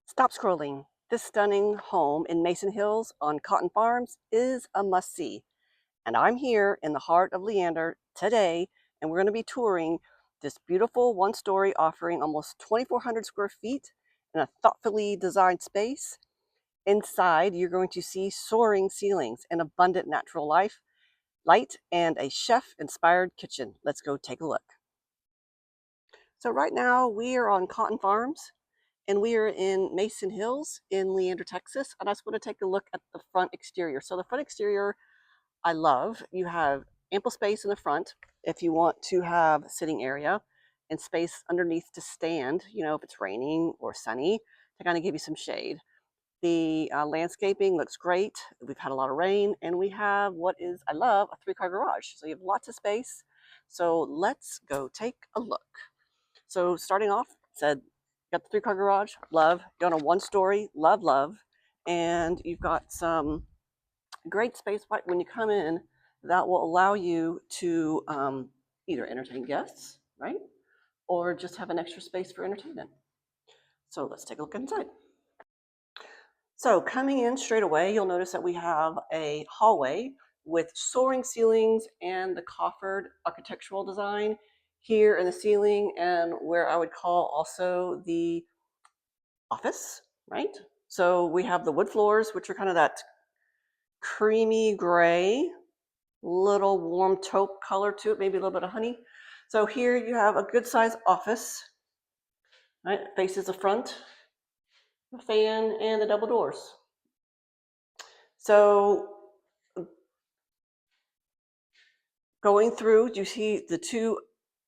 Stop scrolling. This stunning home in Mason Hills on Cotton Farms is a must-see. And I'm here in the heart of Leander today, and we're going to be touring this beautiful one-story offering almost 2,400 square feet in a thoughtfully designed space. Inside, you're going to see soaring ceilings and abundant natural light, and a chef-inspired kitchen. Let's go take a look. So right now, we are on Cotton Farms, and we are in Mason Hills in Leander, Texas. And I just want to take a look at the front exterior. So the front exterior, I love. You have ample space in the front if you want to have sitting area and space underneath to stand, if it's raining or sunny, to kind of give you some shade. The landscaping looks great. We've had a lot of rain, and we have I love, a 3-car garage. So you have lots of space. So let's go take a look. So starting off, got the 3-car garage, love. You're on a 1-story, love. And you've got some great space when you come in that will allow you to either entertain guests, right? Or just have an extra space for entertainment. So let's take a look inside. So coming in straight away, you'll notice that we have a hallway with soaring ceilings and the coffered architectural design here in the ceiling, and where I would call also the office, right? So we have the wood floors, which are kind of that creamy gray, little warm taupe color to it, maybe a little bit of honey. So here you have a good sized office, right? It faces the front, the fan, and the double doors. So going through, you see the 2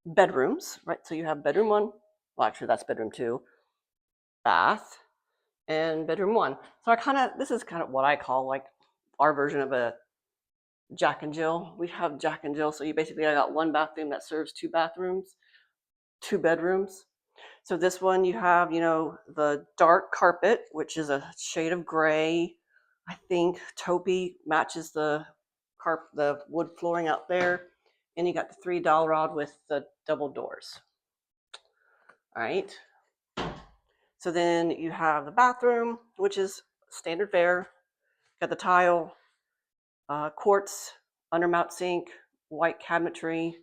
bedrooms, right? So you have bedroom 1, well, actually that's bedroom 2, bath, and bedroom 1. So this is kind of what I call like our version of a Jack and Jill. We have Jack and Jill, so you basically got 1 bathroom that serves 2 bathrooms, 2 bedrooms. So this one you have, the dark carpet, which is a shade of gray. I think taupey matches the wood flooring out there. And you got the 3 dowel rod with the double doors. All right. So then you have the bathroom, which is standard fare. Got the tile, quartz undermount sink, white cabinetry,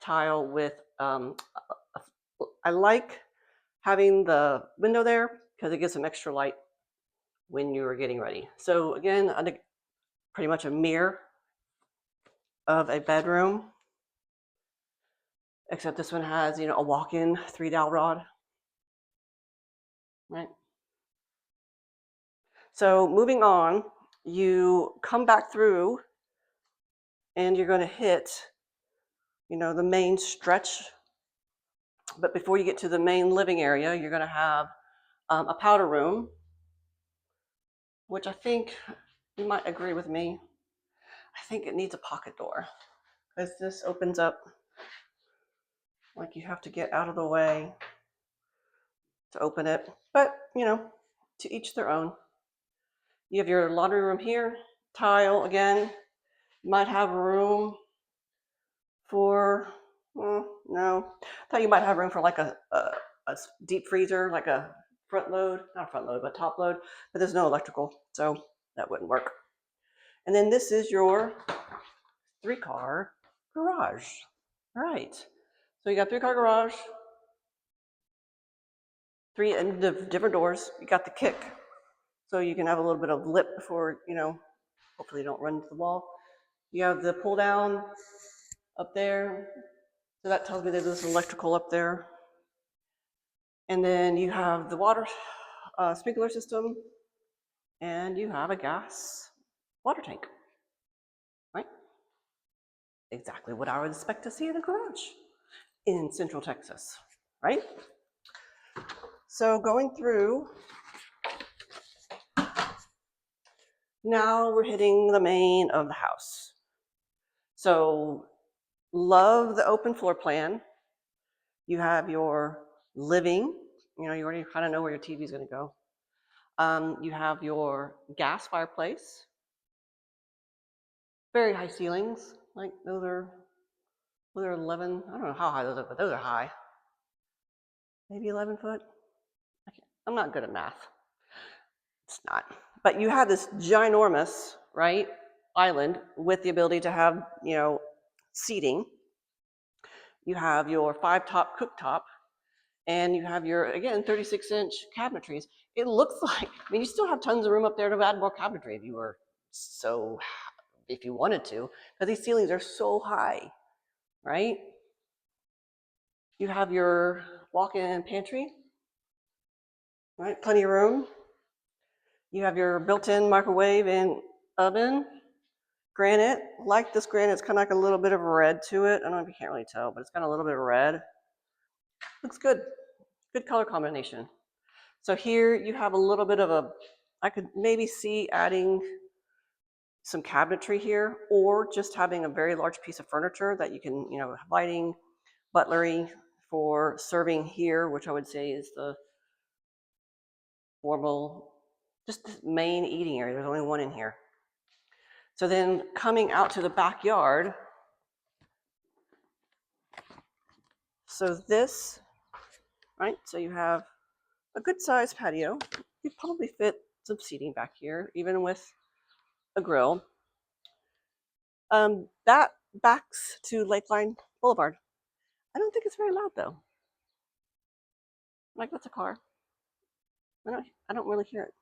tile with, I like having the window there because it gives some extra light when you're getting ready. So again, pretty much a mirror of a bedroom, except this one has, a walk-in 3 dowel rod, right? So moving on, you come back through and you're going to hit, the main stretch. But before you get to the main living area, you're going to have a powder room, which I think you might agree with me. I think it needs a pocket door because this opens up like you have to get out of the way to open it. But, to each their own. You have your laundry room here, tile again. You might have room for, no. I thought you might have room for like a deep freezer, like a front load, not front load, but top load, but there's no electrical, so that wouldn't work. And then this is your 3-car garage. All right, so you got 3-car garage, 3 different doors. You got the kick, so you can have a little bit of lip before, hopefully you don't run into the wall. You have the pull down up there, so that tells me that there's electrical up there. And then you have the water sprinkler system, and you have a gas water tank, right? Exactly what I would expect to see in a garage in Central Texas, right? So going through, now we're hitting the main of the house. So love the open floor plan. You have your living, you already kind of know where your TV is going to go. You have your gas fireplace, very high ceilings, like those are 11, I don't know how high those are, but those are high. Maybe 11 foot. I'm not good at math. It's not. But you have this ginormous, right, island with the ability to have, seating. You have your 5-top cooktop, and you have your, again, 36-inch cabinetries. It looks like, I mean, you still have tons of room up there to add more cabinetry if you wanted to, because these ceilings are so high, right? You have your walk-in pantry, right? Plenty of room. You have your built-in microwave and oven. Granite, like this granite, it's kind of like a little bit of red to it. I don't know if you can't really tell, but it's got a little bit of red. Looks good. Good color combination. So here you have a little bit of I could maybe see adding some cabinetry here, or just having a very large piece of furniture that you can, lighting, butlery for serving here, which I would say is the formal, just the main eating area. There's only one in here. So then coming out to the backyard, so this, right, so you have a good sized patio. You probably fit some seating back here, even with a grill. That backs to Lakeline Boulevard. I don't think it's very loud though. Like, that's a car. I don't really hear it.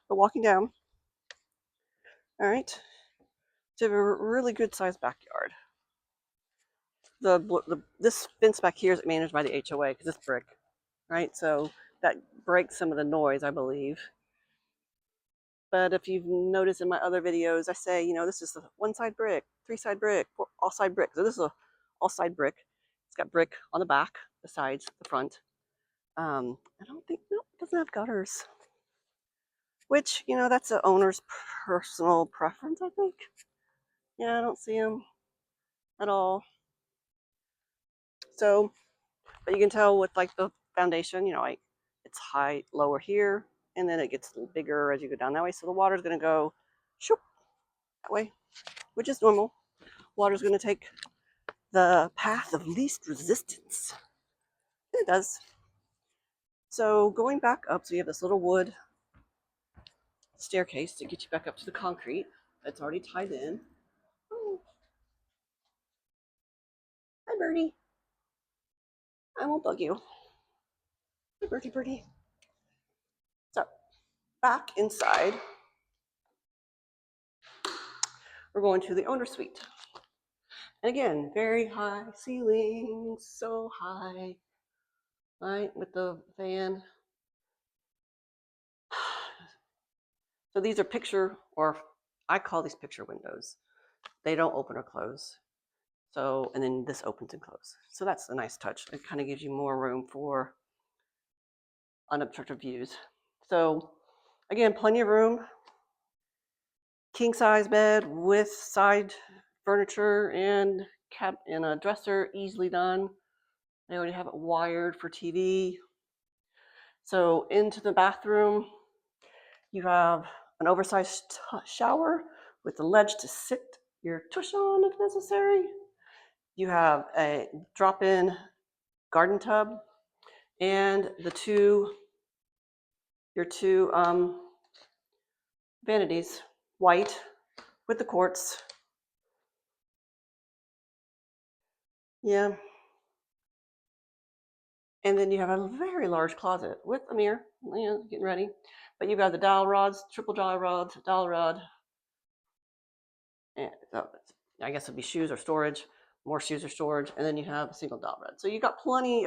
But walking down, all right, so you have a really good sized backyard. This fence back here is managed by the HOA because it's brick, right? So that breaks some of the noise, I believe. But if you've noticed in my other videos, I say, this is the 1-side brick, 3-side brick, all-side brick. So this is a all-side brick. It's got brick on the back, the sides, the front. I don't think, no, it doesn't have gutters. Which, that's the owner's personal preference, I think. Yeah, I don't see them at all. So, but you can tell with like the foundation, it's high, lower here, and then it gets a little bigger as you go down that way. So the water's going to go shoop, that way, which is normal. Water's going to take the path of least resistance. It does. So going back up, so you have this little wood staircase to get you back up to the concrete that's already tied in. Oh. Hi, birdie. I won't bug you. Hi, birdie, birdie. So back inside, we're going to the owner suite. And again, very high ceilings, so high, right, with the fan. So these are or I call these picture windows. They don't open or close. So, and then this opens and closes. So that's a nice touch. It kind of gives you more room for unobstructed views. So again, plenty of room. King size bed with side furniture and a dresser, easily done. They already have it wired for TV. So into the bathroom, you have an oversized shower with a ledge to sit your tush on if necessary. You have a drop-in garden tub and your two vanities, white with the quartz. Yeah. And then you have a very large closet with a mirror, getting ready. But you've got the dowel rods, triple dowel rods, dowel rod. And I guess it'd be shoes or storage, more shoes or storage. And then you have a single dowel rod. So you got plenty.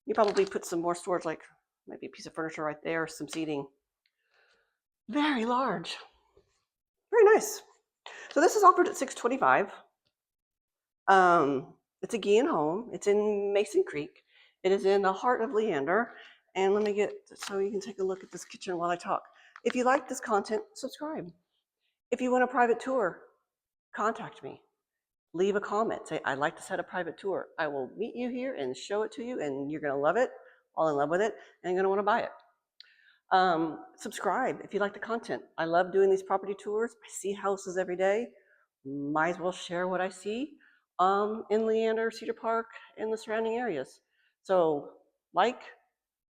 You probably put some more storage, like maybe a piece of furniture right there, some seating. Very large. Very nice. So this is offered at $625. It's a Guillen home. It's in Mason Creek. It is in the heart of Leander. And let me so you can take a look at this kitchen while I talk. If you like this content, subscribe. If you want a private tour, contact me. Leave a comment. Say, I'd like to set a private tour. I will meet you here and show it to you, and you're going to love it, fall in love with it, and you're going to want to buy it. Subscribe if you like the content. I love doing these property tours. I see houses every day. Might as well share what I see in Leander, Cedar Park, and the surrounding areas. So like,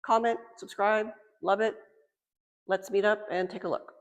comment, subscribe, love it. Let's meet up and take a look.